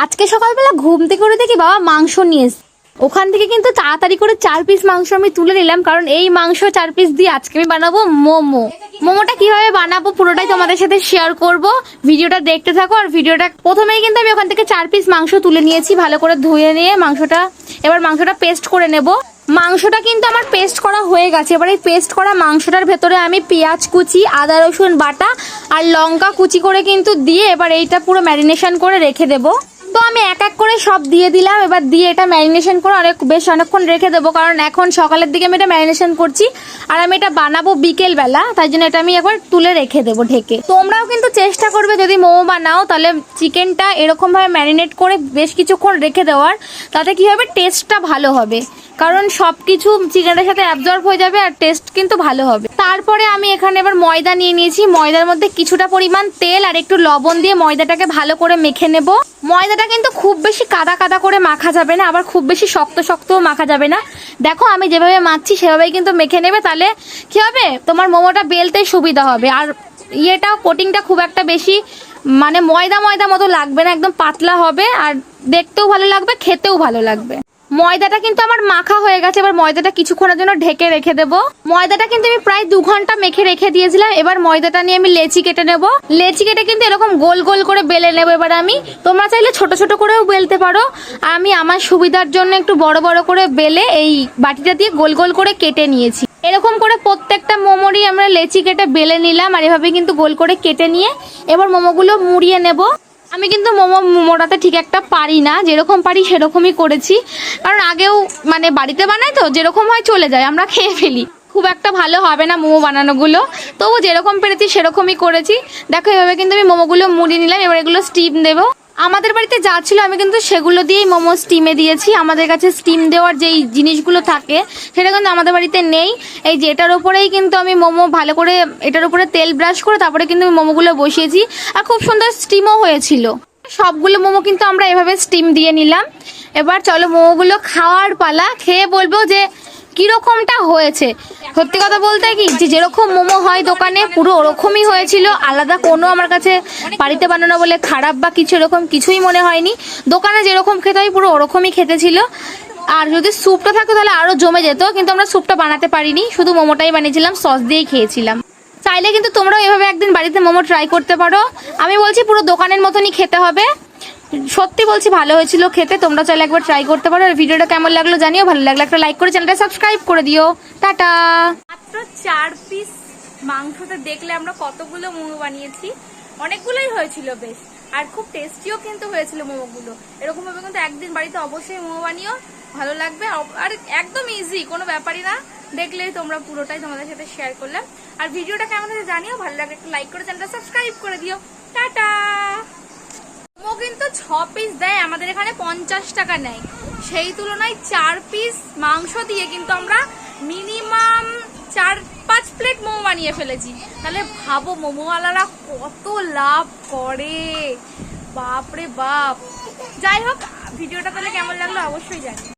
আজকে সকালবেলা ঘুম থেকে উঠে দেখি বাবা মাংস নিয়ে এসেছে। ওখান থেকে কিন্তু তাড়াতাড়ি করে 4 পিস মাংস আমি তুলে নিলাম, কারণ এই মাংস 4 পিস দিয়ে আজকে আমি বানাবো মোমো। মোমোটা কিভাবে বানাবো পুরোটাই তোমাদের সাথে শেয়ার করব, ভিডিওটা দেখতে থাকো। আর ভিডিওটা প্রথমেই কিন্তু আমি ওখান থেকে 4 পিস মাংস তুলে নিয়েছি, ভালো করে ধুয়ে নিয়ে এবার মাংসটা পেস্ট করে নেব। মাংসটা কিন্তু আমার পেস্ট করা হয়ে গেছে। এবার এই পেস্ট করা মাংসটার ভেতরে আমি পেঁয়াজ কুচি, আদা রসুন বাটা আর লঙ্কা কুচি করে কিন্তু দিয়ে এবার এইটা পুরো ম্যারিনেশন করে রেখে দেবো। তো আমি এক এক করে সব দিয়ে দিলাম, এবার দিয়ে এটা ম্যারিনেশন করে বেশ অনেকক্ষণ রেখে দেবো, কারণ এখন সকালের দিকে আমি এটা ম্যারিনেশন করছি আর আমি এটা বানাবো বিকেল বেলা, তাই জন্য এটা আমি একবার তুলে রেখে দেবো ঢেকে। তোমরাও কিন্তু চেষ্টা করবে যদি মোমো বানাও তাহলে চিকেনটা এরকম ভাবে ম্যারিনেট করে বেশ কিছুক্ষণ রেখে দেওয়ার, তাতে কি হবে টেস্টটা ভালো হবে, কারণ সবকিছু চিকেনের সাথে অ্যাবজর্ব হয়ে যাবে আর টেস্ট কিন্তু ভালো হবে। তারপরে আমি এখানে এবার ময়দা নিয়ে নিয়েছি, ময়দার মধ্যে কিছুটা পরিমাণ তেল আর একটু লবণ দিয়ে ময়দাটাকে ভালো করে মেখে নেব। ময়দাটা কিন্তু খুব বেশি কাদা কাদা করে মাখা যাবে না, আবার খুব বেশি শক্ত শক্তও মাখা যাবে না। দেখো আমি যেভাবে মাখছি সেভাবেই কিন্তু মেখে নেবে, তাহলে কি হবে তোমার মোমোটা বেলতে সুবিধা হবে। আর কোটিংটা খুব একটা বেশি মানে ময়দা ময়দা মতো লাগবে না, একদম পাতলা হবে আর দেখতেও ভালো লাগবে, খেতেও ভালো লাগবে। ময়দাটা কিন্তু আমার মাখা হয়ে গেছে, এবার ময়দাটা কিছুক্ষণের জন্য ঢেকে রেখে দেবো। ময়দাটা কিন্তু আমি প্রায় 2 ঘন্টা মেখে রেখে দিয়েছিলাম। এবার ময়দাটা নিয়ে আমি লেচি কেটে নেব। লেচি কেটে কিন্তু এরকম গোল গোল করে বেলে নেবো। এবার তোমরা চাইলে ছোট ছোট করেও বেলতে পারো, আমি আমার সুবিধার জন্য একটু বড় বড় করে বেলে এই বাটিটা দিয়ে গোল গোল করে কেটে নিয়েছি। এরকম করে প্রত্যেকটা মোমোরই আমরা লেচি কেটে বেলে নিলাম, আর এভাবে কিন্তু গোল করে কেটে নিয়ে এবার মোমোগুলো মুড়িয়ে নেব। আমি কিন্তু মোমো মোড়াতে ঠিক একটা পারি না, যেরকম পারি সেরকমই করেছি, কারণ আগেও মানে বাড়িতে বানাই তো যেরকম হয় চলে যায়, আমরা খেয়ে ফেলি, খুব একটা ভালো হবে না মোমো বানানোগুলো, তবু যেরকম পেরেছি সেরকমই করেছি। দেখো এভাবে কিন্তু আমি মোমোগুলো মুড়িয়ে নিলাম, এবার এগুলো স্টিম দেবো। আমাদের বাড়িতে যা ছিল আমি কিন্তু সেগুলো দিয়েই মোমো স্টিমে দিয়েছি। আমাদের কাছে স্টিম দেওয়ার যেই জিনিসগুলো থাকে সেটা কিন্তু আমাদের বাড়িতে নেই। এই যে এটার উপরেই কিন্তু আমি মোমো ভালো করে এটার উপরে তেল ব্রাশ করে তারপরে কিন্তু আমি মোমোগুলো বসিয়েছি, আর খুব সুন্দর স্টিমও হয়েছিল। সবগুলো মোমো কিন্তু আমরা এভাবে স্টিম দিয়ে নিলাম। এবার চলো মোমোগুলো খাওয়ার পালা, খেয়ে বলবো যে কিরকমটা হয়েছে। সত্যি কথা বলতে কি যে যেরকম মোমো হয় দোকানে পুরো ওরকমই হয়েছিল, আলাদা কোনো আমার কাছে বাড়িতে বানানো বলে খারাপ বা কিছু এরকম কিছুই মনে হয়নি। দোকানে যেরকম খেতে হয় পুরো ওরকমই খেতে ছিল। আর যদি স্যুপটা থাকতো তাহলে আরো জমে যেত, কিন্তু আমরা স্যুপটা বানাতে পারিনি, শুধু মোমোটাই বানিয়েছিলাম, সস দিয়েই খেয়েছিলাম। চাইলে কিন্তু তোমরাও এভাবে একদিন বাড়িতে মোমো ট্রাই করতে পারো। আমি বলছি পুরো দোকানের মতনই খেতে হবে, সত্যি বলছি ভালো হয়েছিল খেতে। তোমরা চাইলে একবার ট্রাই করতে পারো। আর ভিডিওটা কেমন লাগলো জানিও, ভালো লাগলে একটা লাইক করে চ্যানেলটা সাবস্ক্রাইব করে দিও। টাটা। মাত্র 4 পিস মাংসতে দেখলে আমরা কতগুলো মোমো বানিয়েছি, অনেকগুলোই হয়েছিল বেশ, আর খুব টেস্টিও কিন্তু হয়েছিল মোমোগুলো। এরকম ভাবে কিন্তু একদিন বাড়িতে অবশ্যই মোমো বানিও, ভালো লাগবে। আর একদম ইজি, কোনো ব্যাপারই না, দেখলেই তোমরা পুরোটাই তোমাদের সাথে শেয়ার করলাম। আর ভিডিওটা কেমন হয়েছে জানিও, ভালো লাগলে একটা লাইক করে চ্যানেলটা সাবস্ক্রাইব করে দিও। টাটা। মোমো কিন্তু 6 পিস দেয়, আমাদের এখানে 50 টাকা নেয়, সেই তুলনায় 4 পিস মাংস দিয়ে কিন্তু আমরা মিনিমাম 4-5 প্লেট মোমো বানিয়ে ফেলেছি। তাহলে ভাবো মোমোওয়ালারা কত লাভ করে, বাপরে বাপ। যাই হোক, ভিডিওটা তাহলে কেমন লাগলো অবশ্যই জানি।